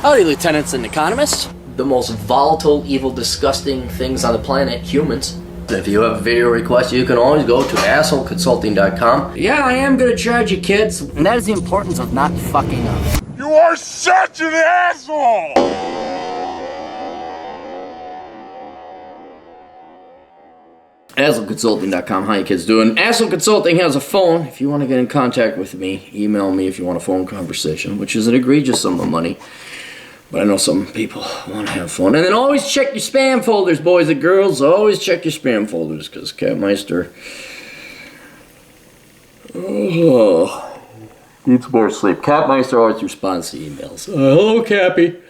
Howdy, lieutenants and economists. The most volatile, evil, disgusting things on the planet, humans. If you have a video request, you can always go to assholeconsulting.com. Yeah, I am gonna charge you, kids. And that is the importance of not fucking up. You are such an asshole! assholeconsulting.com. How you kids doing? Asshole Consulting has a phone. If you want to get in contact with me, email me if you want a phone conversation, which is an egregious sum of money. But I know some people want to have fun. And then always check your spam folders, boys and girls. Always check your spam folders, because Catmeister needs more sleep. Catmeister always responds to emails. Hello, Cappy.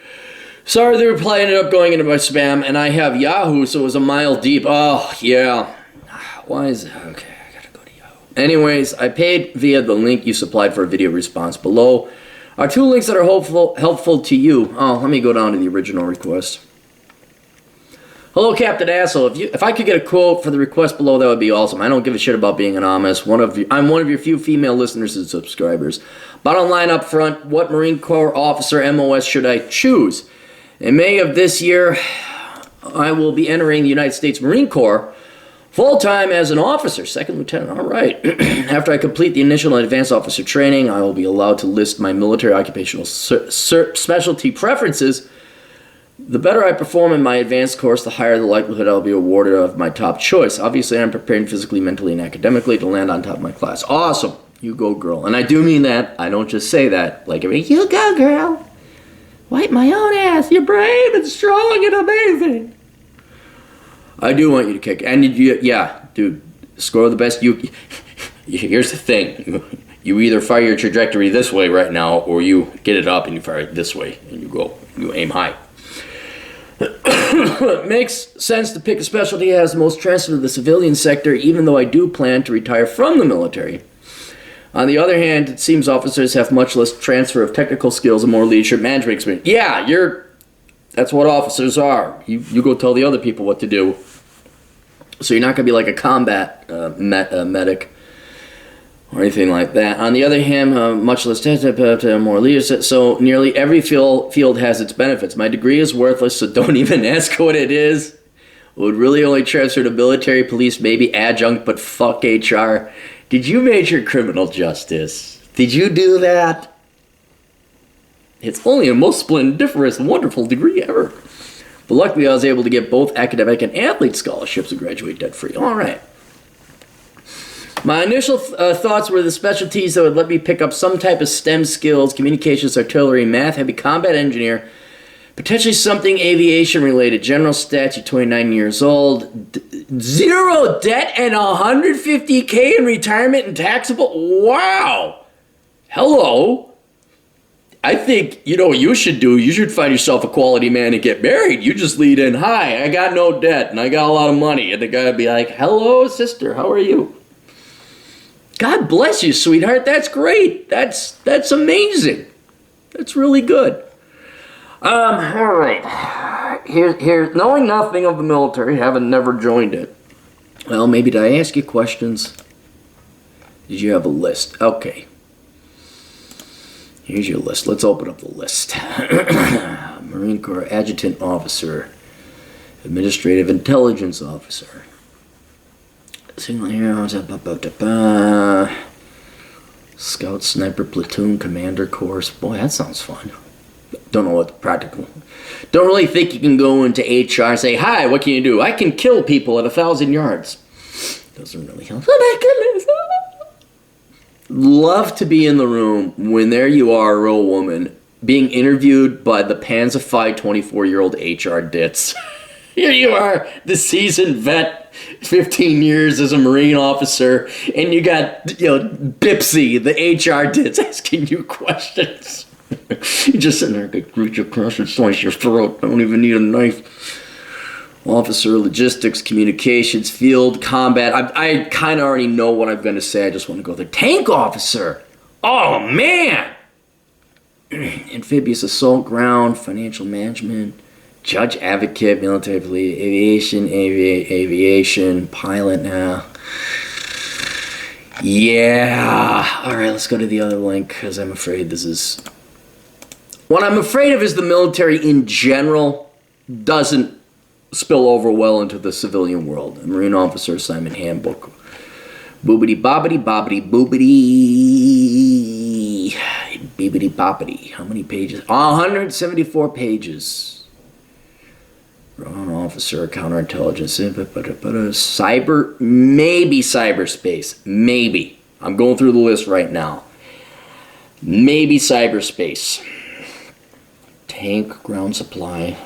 Sorry, the reply ended up going into my spam, and I have Yahoo, so it was a mile deep. Oh, yeah. Why is it? Okay, I gotta go to Yahoo. Anyways, I paid via the link you supplied for a video response below. Are two links that are helpful to you. Oh, let me go down to the original request. Hello, Captain Asshole. If I could get a quote for the request below, that would be awesome. I don't give a shit about being anonymous. I'm one of your few female listeners and subscribers. Bottom line up front, what Marine Corps officer MOS should I choose? In May of this year, I will be entering the United States Marine Corps full-time as an officer, second lieutenant. All right. After I complete the initial and advanced officer training, I will be allowed to list my military occupational specialty preferences. The better I perform in my advanced course, the higher the likelihood I'll be awarded of my top choice. Obviously, I'm preparing physically, mentally, and academically to land on top of my class. Awesome. You go, girl. And I do mean that. I don't just say that. Like, you go, girl. Wipe my own ass. You're brave and strong and amazing. I do want you to kick. And yeah, dude, score the best. Here's the thing. You either fire your trajectory this way right now, or you get it up and you fire it this way. And you aim high. It makes sense to pick a specialty that has the most transfer to the civilian sector, even though I do plan to retire from the military. On the other hand, it seems officers have much less transfer of technical skills and more leadership management experience. Yeah, that's what officers are. You go tell the other people what to do. So you're not going to be like a combat medic or anything like that. On the other hand, much less more leadership. So nearly every field has its benefits. My degree is worthless, so don't even ask what it is. It would really only transfer to military, police, maybe adjunct, but fuck HR. Did you major in criminal justice? Did you do that? It's only a most splendiferous, wonderful degree ever. But luckily I was able to get both academic and athlete scholarships and graduate debt-free. All right. My initial thoughts were the specialties that would let me pick up some type of STEM skills, communications, artillery, math, heavy combat engineer, potentially something aviation-related. General stats, you're 29 years old. Zero debt and $150K in retirement and taxable. Wow. Hello. I think, you know what you should do? You should find yourself a quality man and get married. You just lead in, hi, I got no debt and I got a lot of money. And the guy would be like, hello, sister, how are you? God bless you, sweetheart. That's great. That's amazing. That's really good. All right. Here, knowing nothing of the military, having never joined it. Well, maybe did I ask you questions? Did you have a list? Okay. Here's your list. Let's open up the list. Marine Corps Adjutant Officer, Administrative Intelligence Officer, Single Heroes, Scout Sniper Platoon Commander Course. Boy, that sounds fun. Don't know what the practical. Don't really think you can go into HR and say, hi, what can you do? I can kill people at 1,000 yards. Doesn't really help. Oh my goodness. Love to be in the room when there you are, a real woman, being interviewed by the pansified 24-year-old HR ditz. Here you are, the seasoned vet, 15 years as a Marine officer, and you got, Bipsy, the HR ditz, asking you questions. You're just sitting there, reach across and slice your throat. I don't even need a knife. Officer, logistics, communications, field, combat. I kind of already know what I'm going to say. I just want to go there. Tank officer. Oh, man. Amphibious assault ground, financial management, judge advocate, military police, aviation, pilot now. Yeah. All right, let's go to the other link because I'm afraid this is What I'm afraid of is the military in general doesn't spill over well into the civilian world. A Marine Officer Assignment Handbook. Boobity bobbity bobbity boobity. Beebity boppity. How many pages? 174 pages. Ground officer, counterintelligence, cyber, maybe cyberspace. Maybe. I'm going through the list right now. Maybe cyberspace. Tank, ground supply.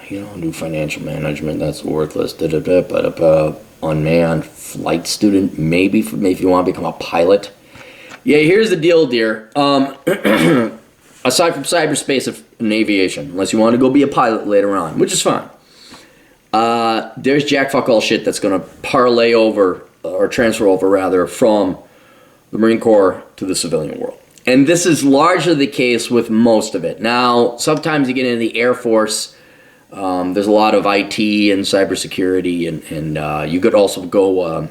You don't do financial management. That's worthless. Unmanned flight student. Maybe if you want to become a pilot. Yeah, here's the deal, dear. Aside from cyberspace and aviation, unless you want to go be a pilot later on, which is fine. There's jack fuck all shit that's going to parlay over, or transfer over rather, from the Marine Corps to the civilian world. And this is largely the case with most of it. Now, sometimes you get into the Air Force, there's a lot of IT and cybersecurity, and you could also go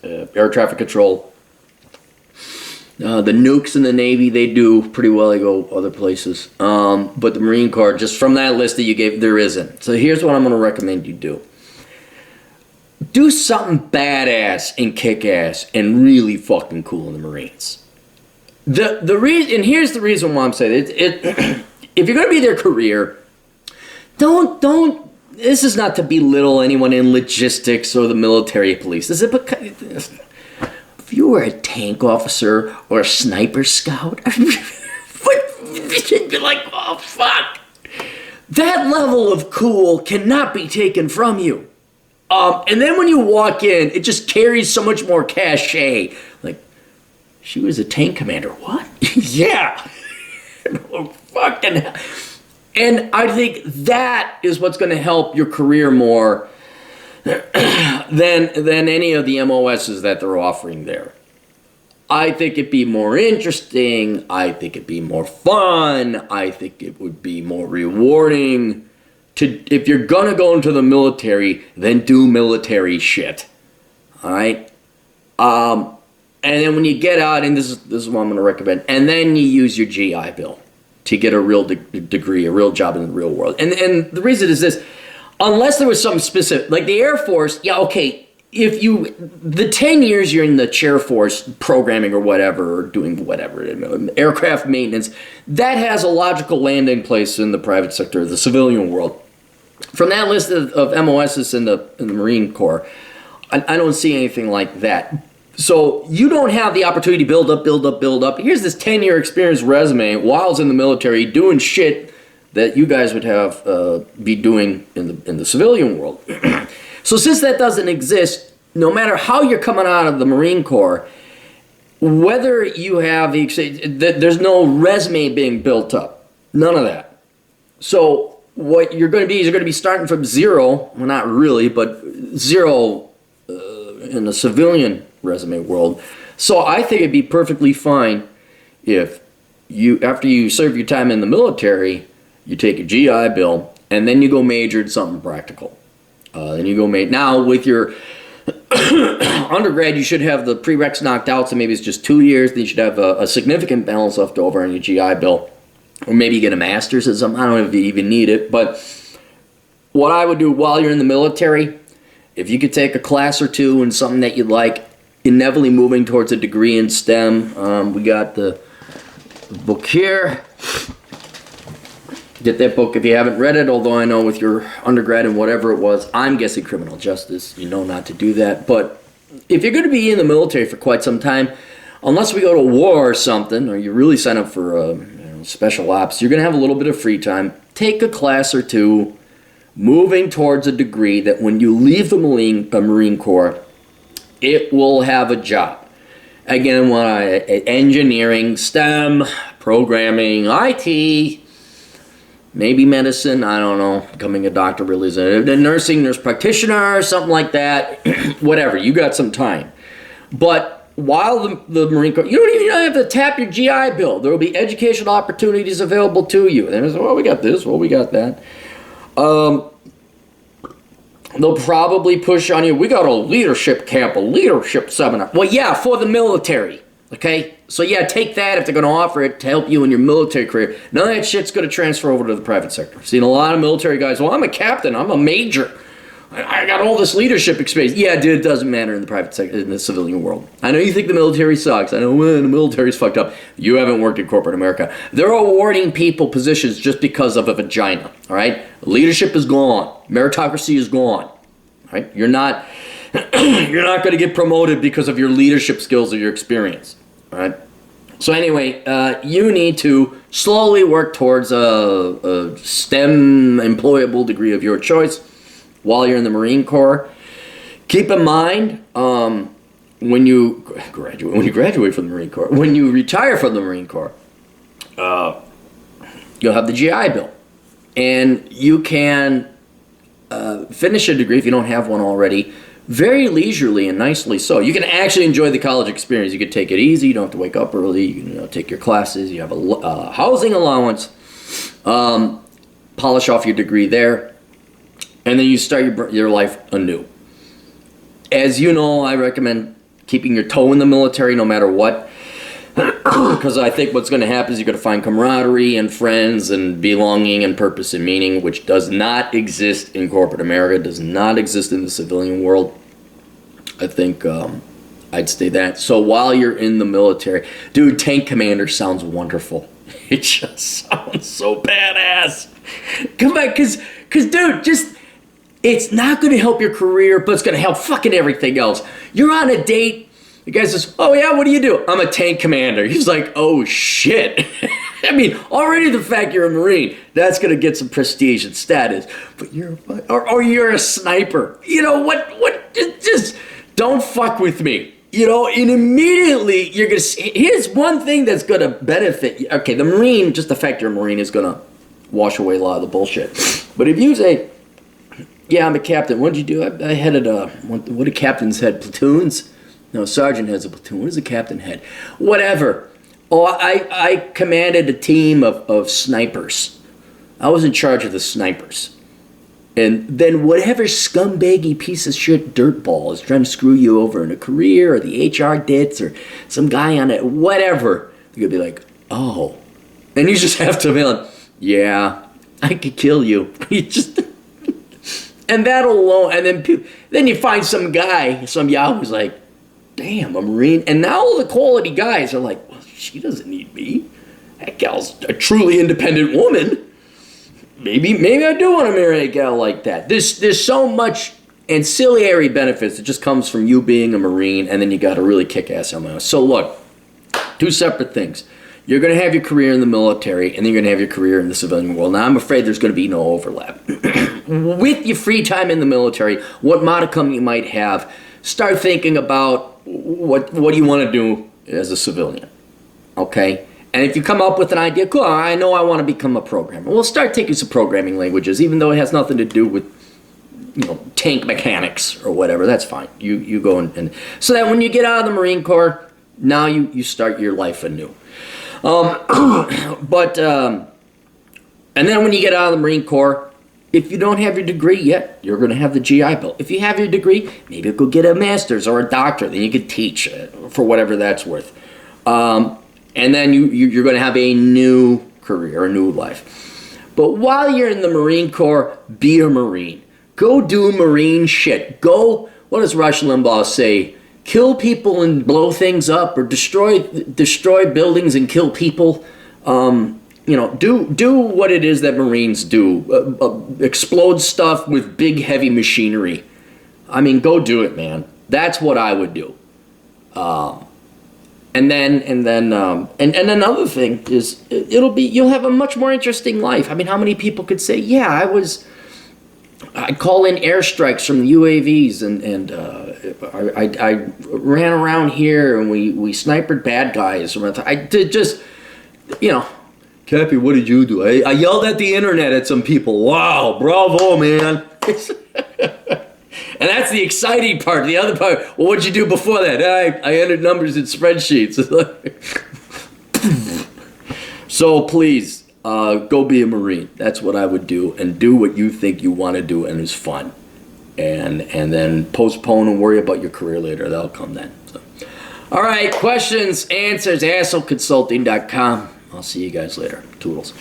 air traffic control. The nukes in the Navy, they do pretty well. They go other places. But the Marine Corps, just from that list that you gave, there isn't. So here's what I'm going to recommend you do. Do something badass and kick-ass and really fucking cool in the Marines. The reason, and here's the reason why I'm saying it. If you're going to be their career, don't. This is not to belittle anyone in logistics or the military police. This is if you were a tank officer or a sniper scout, you'd be like, oh fuck. That level of cool cannot be taken from you. And then when you walk in, it just carries so much more cachet. Like, she was a tank commander. What? Yeah. Oh, fucking hell. And I think that is what's going to help your career more than any of the MOSs that they're offering there. I think it'd be more interesting. I think it'd be more fun. I think it would be more rewarding. If you're going to go into the military, then do military shit. All right? And then when you get out, and this is what I'm going to recommend, and then you use your GI Bill to get a real degree, a real job in the real world. And the reason is this. Unless there was something specific, like the Air Force, yeah, okay, the 10 years you're in the chair force programming or whatever, or doing whatever, aircraft maintenance, that has a logical landing place in the private sector, the civilian world. From that list of MOSs in the Marine Corps, I don't see anything like that. So you don't have the opportunity to build up. Here's this 10-year experience resume while I was in the military doing shit that you guys would have be doing in the civilian world. So since that doesn't exist, no matter how you're coming out of the Marine Corps, whether you have there's no resume being built up. None of that. So what you're going to be is you're going to be starting from zero. Well, not really, but zero in the civilian resume world. So I think it'd be perfectly fine if you, after you serve your time in the military, you take a GI Bill, and then you go major in something practical. Then you go now with your undergrad, you should have the prereqs knocked out, so maybe it's just 2 years. Then you should have a significant balance left over on your GI Bill. Or maybe you get a master's at something. I don't know if you even need it. But what I would do while you're in the military, if you could take a class or two in something that you like, inevitably moving towards a degree in STEM. We got the book here. Get that book if you haven't read it, although I know with your undergrad and whatever it was, I'm guessing criminal justice, you know not to do that. But if you're going to be in the military for quite some time, unless we go to war or something, or you really sign up for special ops, you're going to have a little bit of free time. Take a class or two, moving towards a degree that when you leave the Marine Corps, it will have a job. Again, engineering, STEM, programming, IT, maybe medicine, I don't know, becoming a doctor really isn't. Nursing, nurse practitioner, something like that, whatever, you got some time. But while the Marine Corps, you don't even have to tap your GI Bill. There will be educational opportunities available to you. And it's, well, we got this, well, we got that. They'll probably push on you, we got a leadership camp, a leadership seminar. Well, yeah, for the military. Okay? So yeah, take that if they're going to offer it to help you in your military career. None of that shit's going to transfer over to the private sector. I've seen a lot of military guys, well, I'm a captain, I'm a major. I got all this leadership experience. Yeah, dude, it doesn't matter in the private sector, in the civilian world. I know you think the military sucks. I know the military's fucked up. You haven't worked in corporate America. They're awarding people positions just because of a vagina, all right? Leadership is gone. Meritocracy is gone, all right? You're not going to get promoted because of your leadership skills or your experience, all right? So anyway, you need to slowly work towards a STEM employable degree of your choice while you're in the Marine Corps. Keep in mind, when you graduate from the Marine Corps, when you retire from the Marine Corps, you'll have the GI Bill. And you can finish a degree, if you don't have one already, very leisurely and nicely so. You can actually enjoy the college experience. You can take it easy. You don't have to wake up early. You can take your classes. You have a housing allowance. Polish off your degree there. And then you start your life anew. As you know, I recommend keeping your toe in the military no matter what. Because I think what's going to happen is you're going to find camaraderie and friends and belonging and purpose and meaning, which does not exist in corporate America, does not exist in the civilian world. I think I'd say that. So while you're in the military, dude, tank commander sounds wonderful. It just sounds so badass. Come on, because dude, just... it's not going to help your career, but it's going to help fucking everything else. You're on a date. The guy says, oh yeah, what do you do? I'm a tank commander. He's like, oh shit. I mean, already the fact you're a Marine, that's going to get some prestige and status. But or you're a sniper. You know, what, just don't fuck with me. You know, and immediately you're going to, here's one thing that's going to benefit you. Okay, the Marine, just the fact you're a Marine is going to wash away a lot of the bullshit. But if you say, yeah, I'm a captain. What did you do? I headed what do captains head? Platoons? No, sergeant has a platoon. What does a captain head? Whatever. Oh, I commanded a team of snipers. I was in charge of the snipers. And then whatever scumbaggy piece of shit dirtball is trying to screw you over in a career, or the HR dits, or some guy on it, whatever, you're going to be like, oh. And you just have to be like, yeah, I could kill you. You just... and that alone, and then you find some guy, some Yahoo's like, damn, a Marine. And now all the quality guys are like, well, she doesn't need me. That gal's a truly independent woman. Maybe I do want to marry a gal like that. There's so much ancillary benefits that just comes from you being a Marine, and then you got a really kick-ass MOS. So look, two separate things. You're going to have your career in the military, and then you're going to have your career in the civilian world. Now, I'm afraid there's going to be no overlap. With your free time in the military, what modicum you might have, start thinking about what do you want to do as a civilian, okay? And if you come up with an idea, cool, I know I want to become a programmer. Well, start taking some programming languages, even though it has nothing to do with, tank mechanics or whatever. That's fine. You go and so that when you get out of the Marine Corps, now you start your life anew. And then when you get out of the Marine Corps, if you don't have your degree yet, you're going to have the GI Bill. If you have your degree, maybe go get a master's or a doctorate. Then you can teach for whatever that's worth. And then you're going to have a new career, a new life. But while you're in the Marine Corps, be a Marine. Go do Marine shit. Go, what does Rush Limbaugh say? Kill people and blow things up, or destroy buildings and kill people. Do what it is that Marines do. Explode stuff with big, heavy machinery. I mean, go do it, man. That's what I would do. And then another thing is, you'll have a much more interesting life. I mean, how many people could say, yeah, I call in airstrikes from the UAVs, and I ran around here and we sniped bad guys. I did just, Cappy, what did you do? I yelled at the internet at some people. Wow, bravo, man. And that's the exciting part. The other part, well, what'd you do before that? I entered numbers in spreadsheets. So please, go be a Marine. That's what I would do, and do what you think you want to do and is fun. And then postpone and worry about your career later. That'll come then. So. All right, questions, answers, assholeconsulting.com. I'll see you guys later. Toodles.